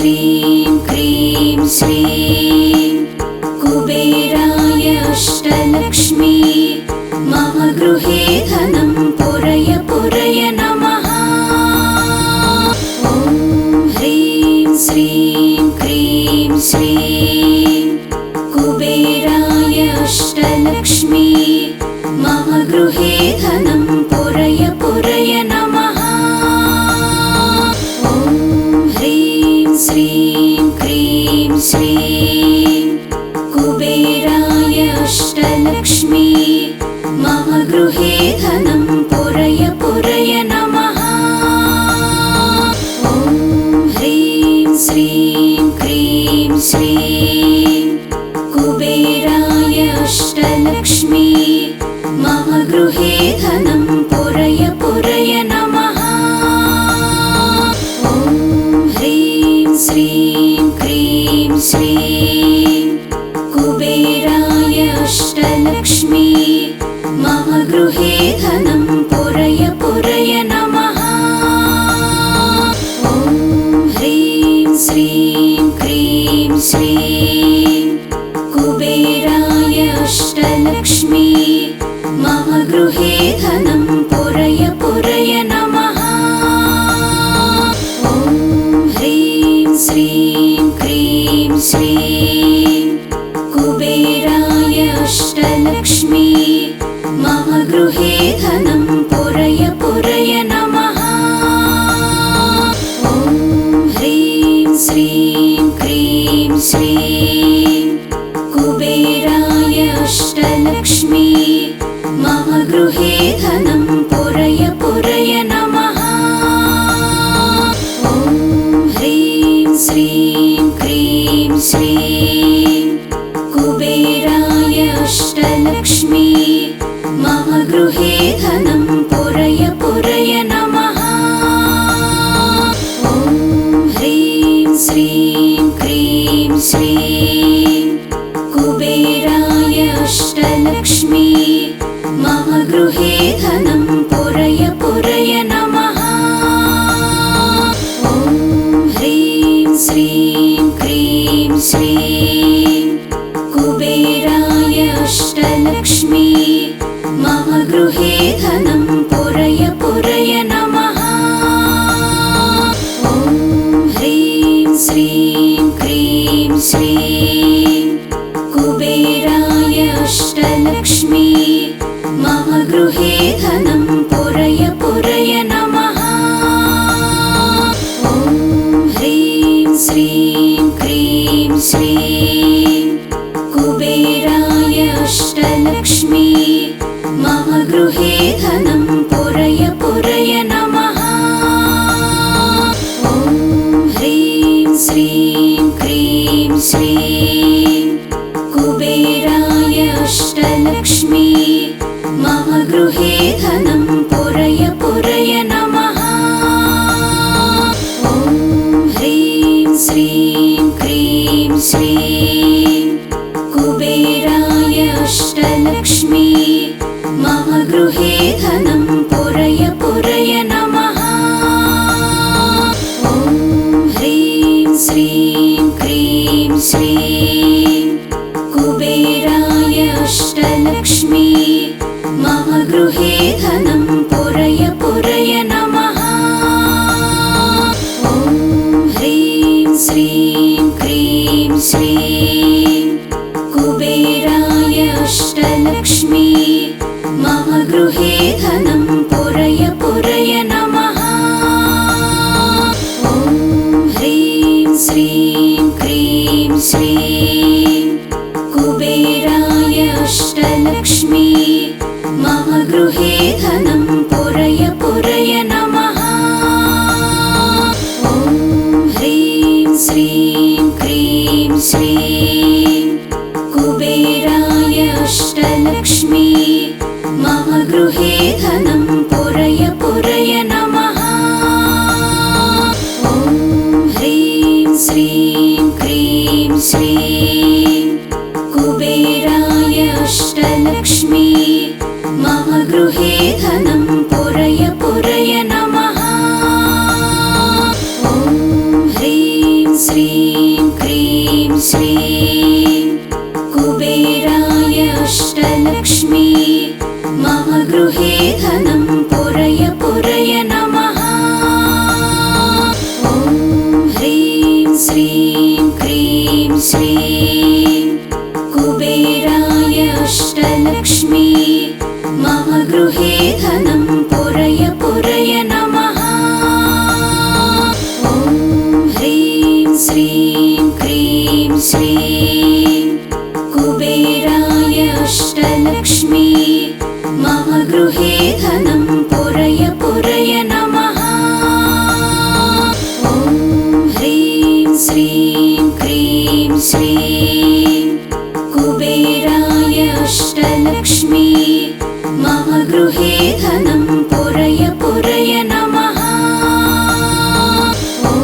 श्रीं क्रीं श्रीं कुबेराय अष्टलक्ष्मी मम गृहे धनं पुरय पुरय नमः। ॐ ह्रीं श्रीं क्रीं श्रीं कुबेराय अष्टलक्ष्मी मम गृहे धनं पुरय पुरय नमः। ॐ ह्रीं श्रीं क्रीं श्रीं कुबेराय अष्टलक्ष्मी मम गृहे धनं पुरय पुरय नमः। ॐ ह्रीं श्रीं क्रीं श्रीं कुबेराय अष्टलक्ष्मी मम गृहे धनं पुरय पुरय नमः। ॐ ह्रीं श्रीं क्रीं श्रीं कुबेराय अष्टलक्ष्मी मम गृहे धनं पुरय पुरय नमः। ॐ ह्रीं श्रीं क्रीं श्रीं कुबेराय अष्टलक्ष्मी मम गृहे धनं पुरय पुरय नमः। ॐ ह्रीं श्रीं क्रीं श्रीं कुबेराय अष्टलक्ष्मी मम गृहे धनं पुरय पुरय नमः। ॐ ह्रीं श्रीं क्रीं श्रीं कुबेराय अष्टलक्ष्मी मम गृहे धनं पुरय पुरय नमः। ॐ ह्रीं श्रीं क्रीं श्रीं कुबेराय अष्टलक्ष्मी मम गृहे धनं पुरय पुरय नमः। ॐ ह्रीं श्रीं क्रीं श्रीं कुबेराय अष्टलक्ष्मी मम गृहे धनं पुरय पुरय नमः। ॐ ह्रीं श्रीं क्रीं श्रीं कुबेराय अष्टलक्ष्मी मम गृहे धनं पुरय पुरय नमः। ॐ ह्रीं श्रीं क्रीं श्रीं कुबेराय अष्टलक्ष्मी मम गृहे धनं पुरय पुरय नमः। ॐ ह्रीं श्रीं क्रीं श्रीं कुबेराय अष्टलक्ष्मी मम गृहे धनं पुरय पुरय नमः। ॐ ह्रीं श्रीं क्रीं श्रीं कुबेराय अष्टलक्ष्मी मम गृहे धनं पुरय पुरय नमः। ॐ ह्रीं श्रीं क्रीं श्रीं कुबेराय अष्टलक्ष्मी मम गृहे धनं पुरय पुरय नमः। ॐ ह्रीं श्रीं क्रीं श्रीं कुबेराय अष्टलक्ष्मी मम गृहे धनं पुरय पुरय नमः। ॐ ह्रीं श्रीं क्रीं श्रीं कुबेराय अष्टलक्ष्मी मम गृहे धनं पुरय पुरय नमः। ॐ ह्रीं श्रीं क्रीं श्रीं कुबेराय अष्टलक्ष्मी मम गृहे धनं पुरय पुरय नमः। ॐ ह्रीं श्रीं क्रीं श्रीं कुबेराय अष्टलक्ष्मी मम गृहे धनं पुरय पुरय नमः। ॐ ह्रीं श्रीं क्रीं श्रीं कुबेराय अष्टलक्ष्मी मम गृहे धनं पुरय पुरय ह्रीं क्रीं श्रीं कुबेराय अष्टलक्ष्मी मम गृहे धनं पुरय पुरय नमः। ॐ ह्रीं श्रीं क्रीं श्रीं कुबेराय अष्टलक्ष्मी मम गृहे धनं पुरय पुरय नमः। ॐ ह्रीं श्रीं क्रीं श्रीं कुबेराय अष्टलक्ष्मी मम गृहे धनं पुरय पुरय नमः। ॐ ह्रीं श्रीं क्रीं श्रीं कुबेराय अष्टलक्ष्मी मम गृहे धनं पुरय पुरय नमः। ॐ ह्रीं श्रीं क्रीं श्रीं कुबेराय अष्टलक्ष्मी मम गृहे धनं पुरय पुरय नमः। ॐ ह्रीं श्रीं क्रीं श्रीं कुबेराय अष्टलक्ष्मी मम गृहे धनं पुरय पुरय नमः। ॐ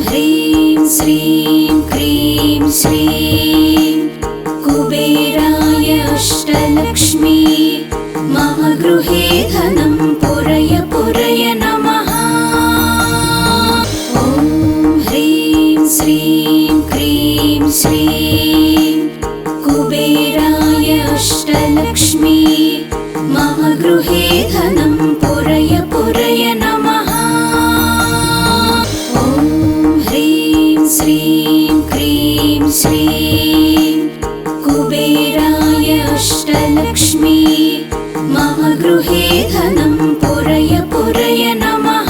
ह्रीं श्रीं क्रीं श्रीं कुबेराय अष्टलक्ष्मी मम गृहे धनं पुरय पुरय नमः। ॐ ह्रीं श्रीं क्रीं श्रीं कुबेराय अष्टलक्ष्मी मम गृहे धनं पुरय पुरय नमः। ॐ ह्रीं श्रीं क्रीं श्रीं कुबेराय अष्टलक्ष्मी मम गृहे धनं पुरय पुरय नमः।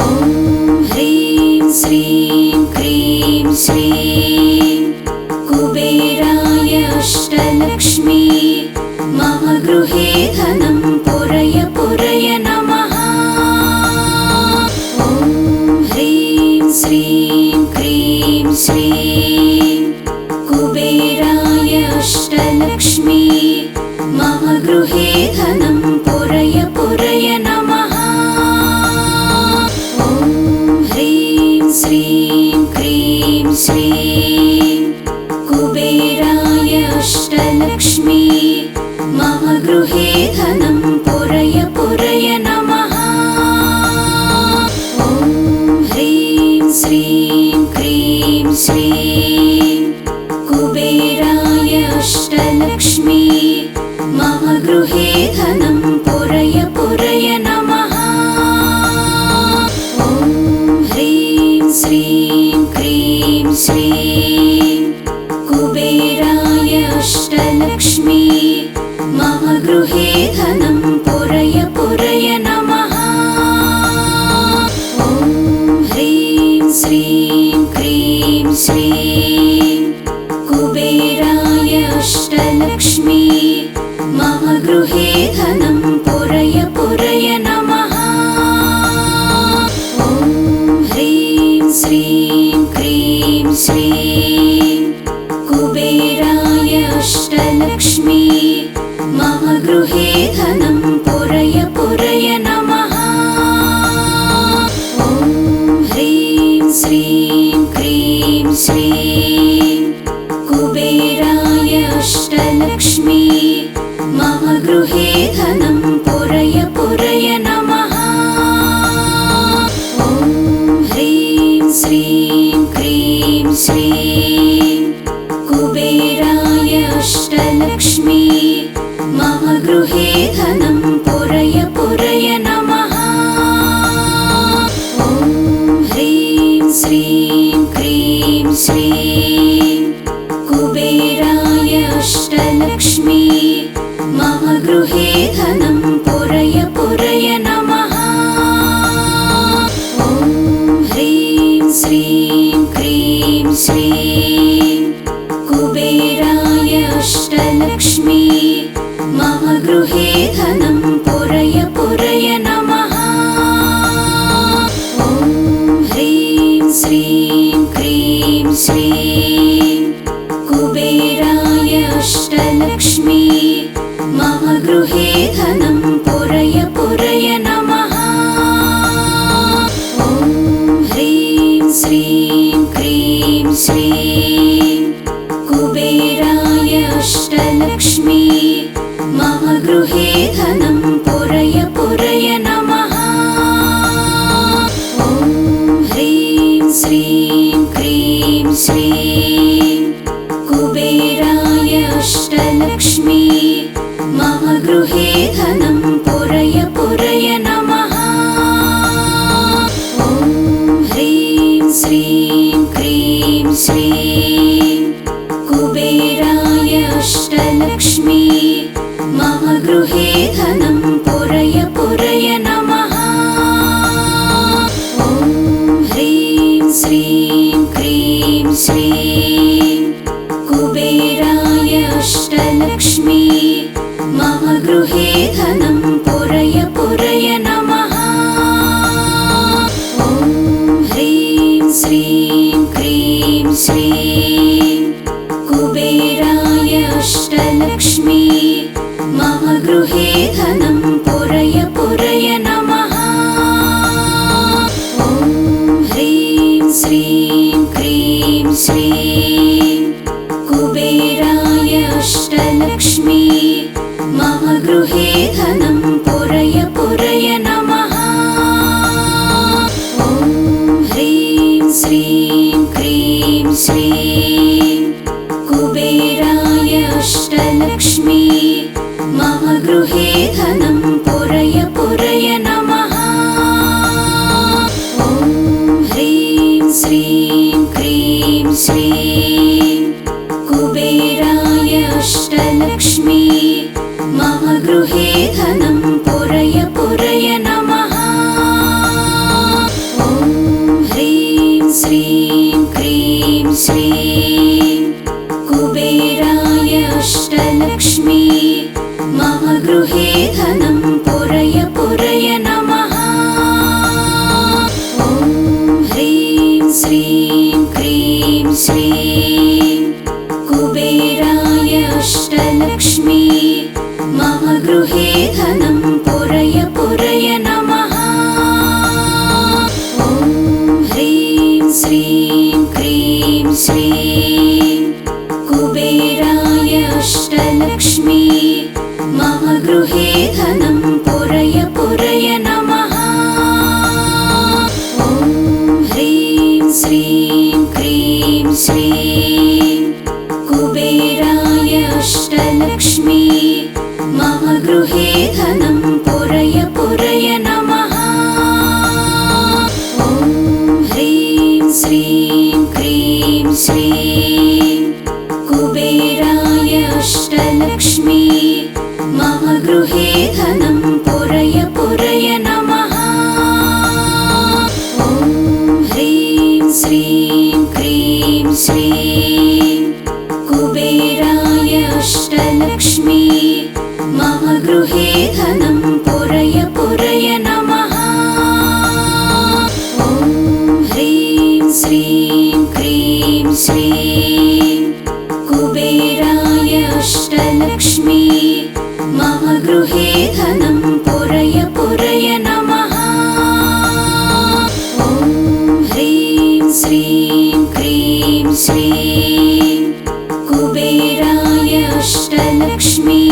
ॐ ह्रीं श्रीं क्रीं श्रीं कुबेराय अष्टलक्ष्मी मम गृहे धनं पुरय पुरय नमः। ॐ ह्रीं श्रीं क्रीं श्रीं कुबेराय अष्टलक्ष्मी मम गृहे धनं पुरय पुरय नमः। ॐ ह्रीं श्रीं क्रीं श्रीं कुबेराय अष्टलक्ष्मी मम गृहे धनं पुरय पुरय नमः। ॐ ह्रीं श्रीं क्रीं श्रीं कुबेराय अष्टलक्ष्मी मम गृहे धनं पुरय पुरय नमः। ॐ ह्रीं श्रीं क्रीं श्रीं कुबेराय अष्टलक्ष्मी मम गृहे धनं पुरय पुरय नमः। ॐ ह्रीं श्रीं क्रीं श्रीं कुबेराय अष्टलक्ष्मी मम गृहे धनं पुरय पुरय नमः। ॐ ह्रीं श्रीं क्रीं श्रीं कुबेराय अष्टलक्ष्मी मम गृहे धनं पुरय पुरय नमः। ॐ ह्रीं श्रीं क्रीं श्रीं कुबेराय अष्टलक्ष्मी मम गृहे धनं पुरय पुरय नमः। ॐ ह्रीं श्रीं क्रीं श्रीं कुबेराय अष्टलक्ष्मी मम गृहे धनं पुरय पुरय नमः। ॐ ह्रीं श्रीं क्रीं श्रीं कुबेराय अष्टलक्ष्मी मम गृहे धनं पुरय पुरय नमः। ॐ ह्रीं श्रीं क्रीं श्रीं कुबेराय अष्टलक्ष्मी मम गृहे धनं पुरय पुरय नमः। ॐ ह्रीं श्रीं क्रीं श्रीं कुबेराय अष्टलक्ष्मी मम गृहे धनं पुरय पुरय नमः। ॐ ह्रीं श्रीं क्रीं श्रीं कुबेराय अष्टलक्ष्मी मम गृहे धनं पुरय पुरय नमः। ॐ ह्रीं श्रीं क्रीं श्रीं कुबेराय अष्टलक्ष्मी मम गृहे धनं पुरय पुरय नमः। ॐ ह्रीं श्रीं क्रीं श्रीं कुबेराय अष्टलक्ष्मी मम गृहे धनं पुरय पुरय नमः। ॐ ह्रीं श्रीं क्रीं श्रीं कुबेराय अष्टलक्ष्मी मम गृहे धनं पुरय पुरय नमः। ॐ ह्रीं श्रीं क्रीं श्रीं कुबेराय अष्टलक्ष्मी मम गृहे धनं पुरय पुरय नमः। ॐ ह्रीं श्रीं क्रीं श्रीं कुबेराय अष्टलक्ष्मी मम गृहे धनं पुरय पुरय नमः। ॐ ह्रीं श्रीं क्रीं श्रीं कुबेराय अष्टलक्ष्मी मम गृहे धनं पुरय पुरय नमः। ॐ ह्रीं श्रीं क्रीं श्रीं कुबेराय अष्टलक्ष्मी मम गृहे धनं पुरय पुरय नमः। ॐ ह्रीं श्रीं क्रीं श्रीं कुबेराय अष्टलक्ष्मी मम गृहे धनं पुरय पुरय नमः। ॐ ह्रीं श्रीं क्रीं श्रीं कुबेराय अष्टलक्ष्मी मम गृहे धनं पुरय पुरय नमः। ॐ ह्रीं श्रीं क्रीं श्रीं कुबेराय अष्टलक्ष्मी मम गृहे धनं पुरय पुरय नमः। ॐ ह्रीं श्रीं क्रीं श्रीं कुबेराय अष्टलक्ष्मी मम गृहे धनं पुरय पुरय नमः। ॐ ह्रीं श्रीं क्रीं श्रीं कुबेराय अष्टलक्ष्मी मम गृहे धनं पुरय पुरय नमः। ॐ ह्रीं श्रीं क्रीं श्रीं कुबेराय अष्टलक्ष्मी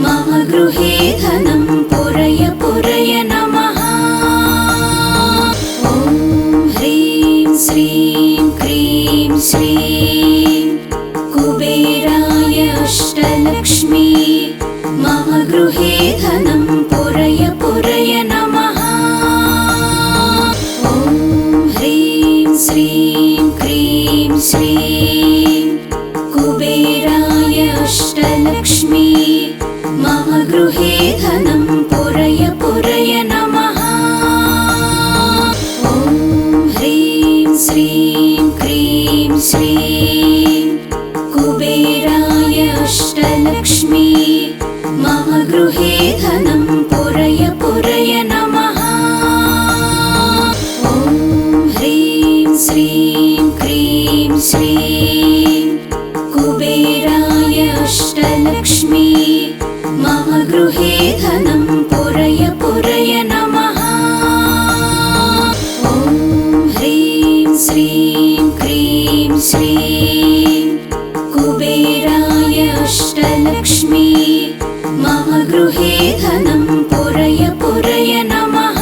मम गृहे धनं पुरय पुरय नमः। ॐ ह्रीं श्रीं क्रीं श्रीं कुबेराय अष्टलक्ष्मी मम गृहे धनं पुरय पुरय नमः। ॐ ह्रीं श्रीं क्रीं श्रीं कुबेराय अष्टलक्ष्मी मम गृहे धनं पुरय पुरय नमः। ॐ ह्रीं श्रीं क्रीं श्रीं कुबेराय अष्टलक्ष्मी मम गृहे धनं पुरय पुरय नमः। ॐ ह्रीं श्रीं क्रीं श्रीं कुबेराय अष्टलक्ष्मी मम गृहे धनं पुरय पुरय नमः। ॐ ह्रीं श्रीं क्रीं श्रीं कुबेराय अष्टलक्ष्मी मम गृहे धनं पुरय पुरय नमः।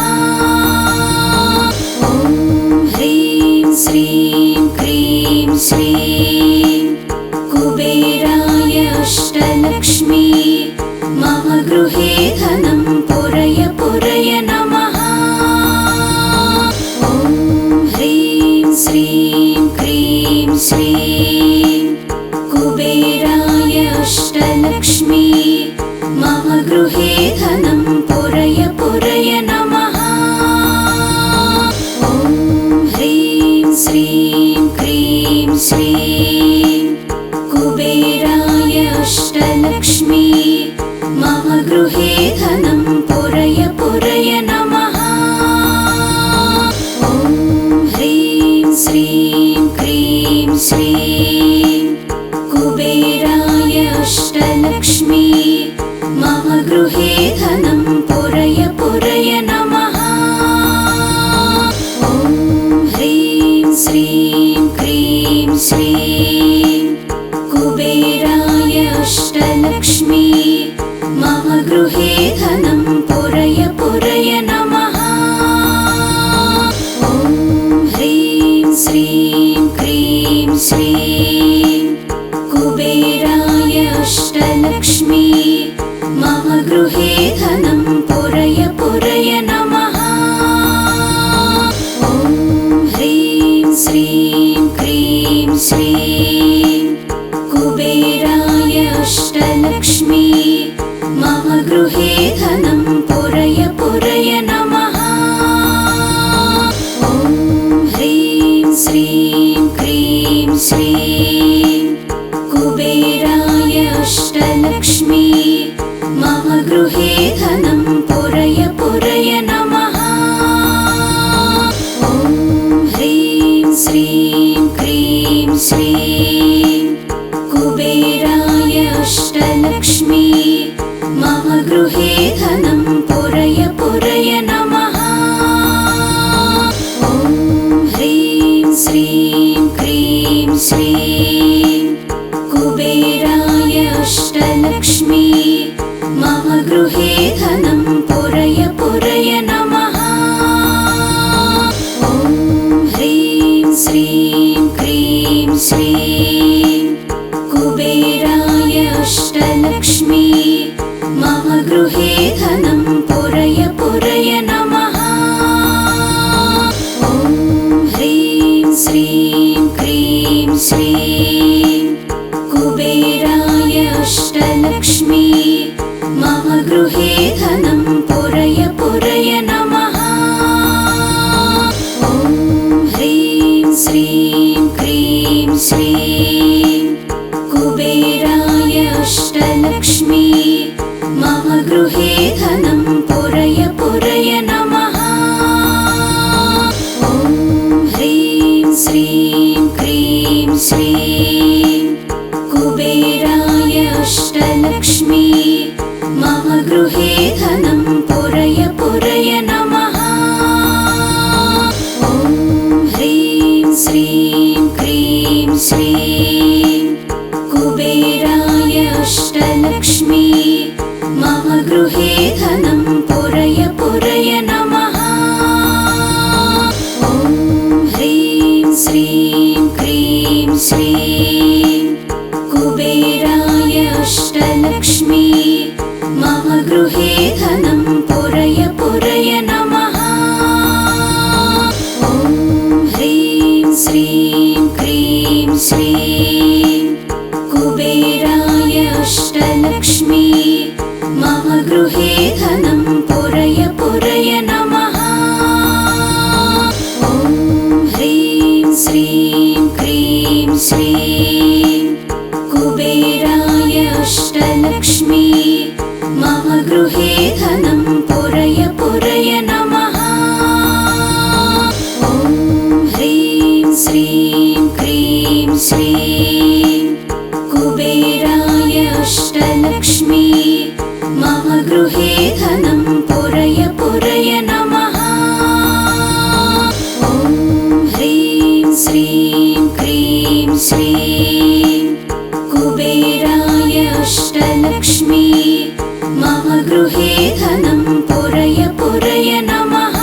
ॐ ह्रीं श्रीं क्रीं श्रीं कुबेराय अष्टलक्ष्मी मम गृहे धनं पुरय पुरय नमः। ॐ ह्रीं श्रीं क्रीं श्रीं कुबेराय अष्टलक्ष्मी मम गृहे धनं पुरय पुरय नमः। ॐ ह्रीं श्रीं क्रीं श्रीं कुबेराय अष्टलक्ष्मी मम गृहे धनं पुरय पुरय नमः। ॐ ह्रीं श्रीं क्रीं श्रीं कुबेराय अष्टलक्ष्मी मम गृहे धनं पुरय पुरय नमः। ॐ ह्रीं श्रीं क्रीं श्रीं कुबेराय अष्टलक्ष्मी मम गृहे धनं पुरय पुरय नमः। ॐ ह्रीं श्रीं क्रीं श्रीं कुबेराय अष्टलक्ष्मी मम गृहे धनं पुरय पुरय नमः। ॐ ह्रीं श्रीं क्रीं श्रीं कुबेराय अष्टलक्ष्मी मम गृहे धनं पुरय पुरय नमः। ॐ ह्रीं श्रीं क्रीं श्रीं कुबेराय अष्टलक्ष्मी मम गृहे धनं पुरय पुरय नमः। ॐ ह्रीं श्रीं क्रीं श्रीं कुबेराय अष्टलक्ष्मी मम गृहे धनं पुरय पुरय नमः। ॐ ह्रीं श्रीं क्रीं श्रीं कुबेराय अष्टलक्ष्मी मम गृहे धनं पुरय पुरय नमः। ॐ ह्रीं श्रीं क्रीं श्रीं कुबेराय अष्टलक्ष्मी मम गृहे धनं पुरय पुरय नमः। ॐ ह्रीं श्रीं क्रीं श्रीं कुबेराय अष्टलक्ष्मी मम गृहे धनं पुरय पुरय नमः। ॐ ह्रीं श्रीं क्रीं श्रीं कुबेराय अष्टलक्ष्मी मम गृहे धनं पुरय पुरय नमः। ॐ ह्रीं श्रीं क्रीं श्रीं कुबेराय अष्टलक्ष्मी मम गृहे धनं पुरय पुरय नमः। ॐ ह्रीं श्रीं क्रीं श्रीं कुबेराय अष्टलक्ष्मी मम गृहे धनं पुरय पुरय नमः। ॐ ह्रीं श्रीं क्रीं श्रीं कुबेराय अष्टलक्ष्मी मम गृहे धनं पुरय पुरय नमः। ॐ ह्रीं श्रीं क्रीं श्रीं कुबेराय अष्टलक्ष्मी मम गृहे धनं पुरय पुरय नमः। ॐ ह्रीं श्रीं क्रीं श्रीं कुबेराय अष्टलक्ष्मी मम गृहे धनं पुरय पुरय नमः। ॐ ह्रीं श्रीं क्रीं श्रीं कुबेराय अष्टलक्ष्मी मम गृहे धनं पुरय पुरय नमः। ॐ ह्रीं श्रीं क्रीं श्रीं कुबेराय अष्टलक्ष्मी मम गृहे धनं पुरय पुरय नमः।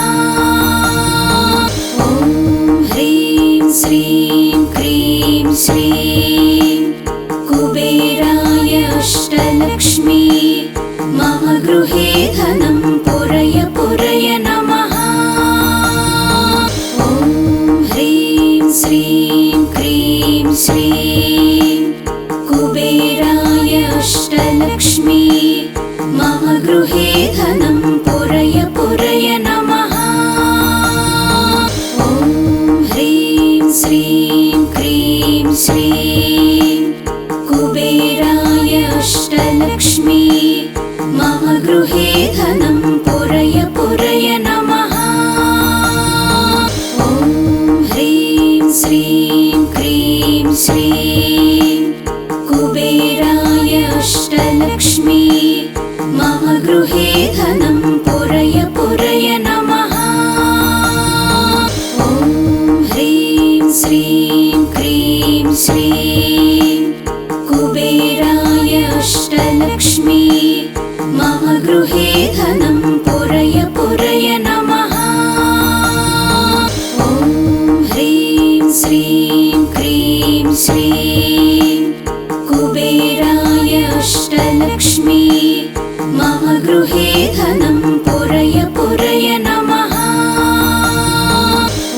ॐ ह्रीं श्रीं क्रीं श्रीं कुबेराय अष्टलक्ष्मी मम गृहे धनं पुरय पुरय नमः। ॐ ह्रीं श्रीं क्रीं श्रीं कुबेराय अष्टलक्ष्मी मम गृहे धनं पुरय पुरय नमः। ॐ ह्रीं श्रीं क्रीं श्रीं कुबेराय अष्टलक्ष्मी मम गृहे धनं पुरय पुरय नमः। ॐ ह्रीं श्रीं क्रीं श्रीं कुबेराय अष्टलक्ष्मी मम गृहे धनं पुरय पुरय नमः। ॐ ह्रीं श्रीं क्रीं श्रीं कुबेराय अष्टलक्ष्मी मम गृहे धनं पुरय पुरय नमः। ॐ ह्रीं श्रीं क्रीं श्रीं कुबेराय अष्टलक्ष्मी मम गृहे धनं पुरय पुरय नमः।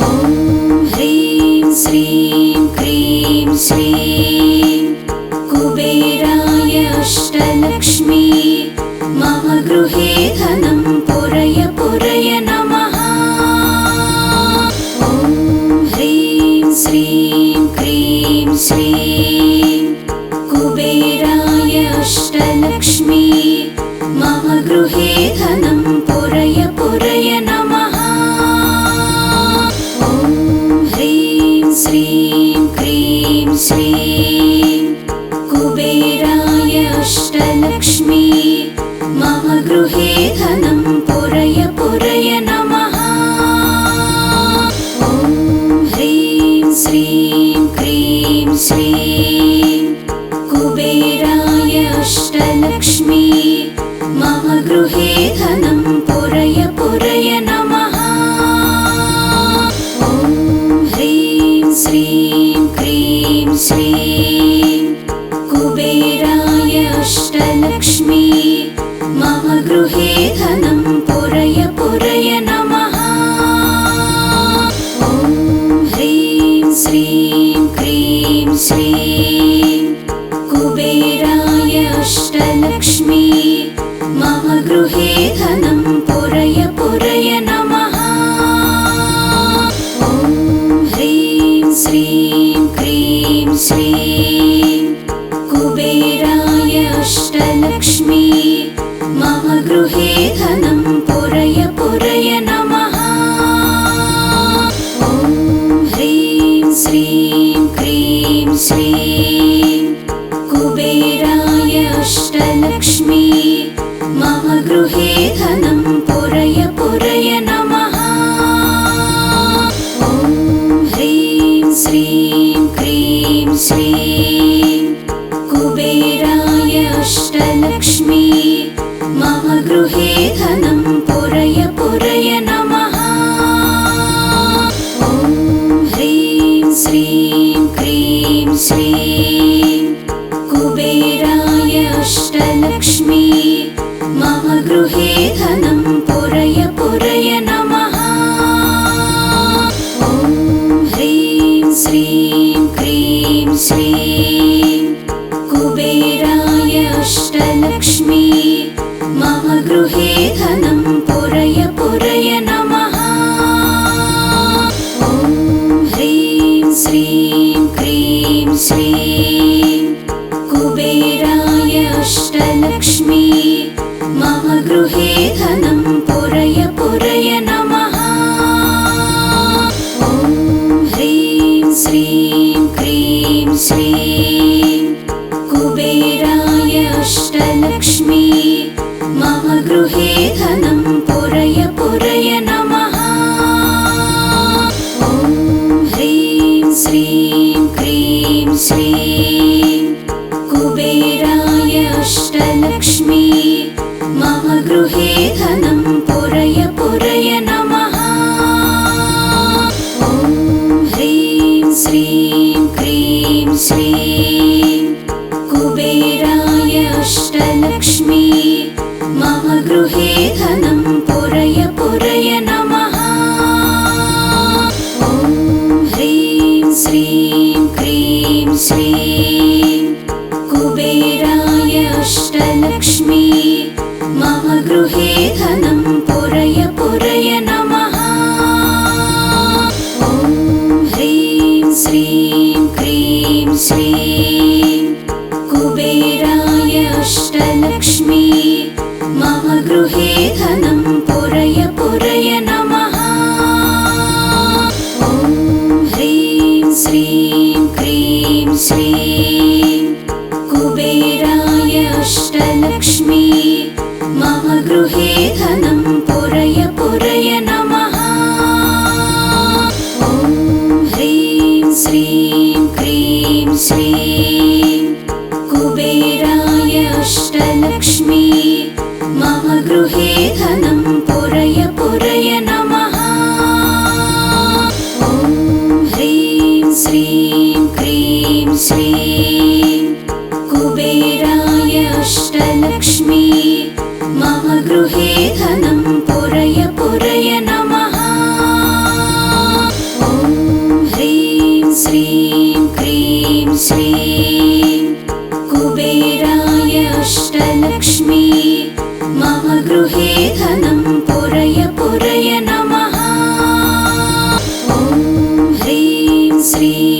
ॐ ह्रीं श्रीं क्रीं श्रीं कुबेराय अष्टलक्ष्मी मम गृहे धनं पुरय पुरय नमः। ॐ ह्रीं श्रीं क्रीं श्रीं कुबेराय अष्टलक्ष्मी मम गृहे धनं पुरय पुरय नमः। ॐ ह्रीं श्रीं क्रीं श्रीं कुबेराय अष्टलक्ष्मी मम गृहे धनं पुरय पुरय नमः। ॐ ह्रीं श्रीं क्रीं श्रीं कुबेराय अष्टलक्ष्मी मम गृहे धनं पुरय पुरय नमः। ॐ ह्रीं श्रीं क्रीं श्रीं कुबेराय अष्टलक्ष्मी मम गृहे धनं पुरय पुरय नमः। ॐ ह्रीं श्रीं क्रीं श्रीं कुबेराय अष्टलक्ष्मी मम गृहे धनं पुरय पुरय नमः। ॐ ह्रीं श्रीं क्रीं श्रीं कुबेराय अष्टलक्ष्मी मम गृहे धनं पुरय पुरय नमः। ॐ ह्रीं श्रीं क्रीं श्रीं कुबेराय अष्टलक्ष्मी मम गृहे धनं पुरय पुरय नमः। ॐ ह्रीं श्रीं क्रीं श्रीं कुबेराय अष्टलक्ष्मी मम गृहे धनं पुरय पुरय नमः। ॐ ह्रीं श्रीं क्रीं श्रीं कुबेराय अष्टलक्ष्मी मम गृहे धनं पुरय पुरय नमः। ॐ ह्रीं श्रीं क्रीं श्रीं कुबेराय अष्टलक्ष्मी मम गृहे धनं पुरय पुरय नमः। ॐ ह्रीं श्रीं क्रीं श्रीं कुबेराय अष्टलक्ष्मी मम गृहे धनं पुरय पुरय नमः। ॐ ह्रीं श्रीं क्रीं श्रीं कुबेराय अष्टलक्ष्मी मम गृहे धनं पुरय पुरय नमः। ॐ ह्रीं श्रीं क्रीं श्रीं कुबेराय अष्टलक्ष्मी मम गृहे धनं पुरय पुरय नमः। ॐ ह्रीं श्रीं क्रीं श्रीं कुबेराय अष्टलक्ष्मी मम गृहे धनं पुरय पुरय नमः। ॐ ह्रीं श्रीं क्रीं श्रीं कुबेराय अष्टलक्ष्मी मम गृहे धनं पुरय पुरय नमः। ॐ ह्रीं श्रीं क्रीं श्रीं कुबेराय अष्टलक्ष्मी मम गृहे धनं पुरय पुरय नमः। ॐ ह्रीं श्रीं क्रीं श्रीं कुबेराय अष्टलक्ष्मी मम गृहे धनं पुरय पुरय नमः। ॐ ह्रीं श्रीं क्रीं श्रीं कुबेराय अष्टलक्ष्मी मम गृहे धनं पुरय पुरय नमः। ॐ ह्रीं श्रीं क्रीं श्रीं कुबेराय अष्टलक्ष्मी मम गृहे धनं पुरय पुरय नमः। ॐ ह्रीं श्रीं क्रीं श्रीं कुबेराय अष्टलक्ष्मी मम गृहे धनं पुरय पुरय नमः। ॐ ह्रीं श्रीं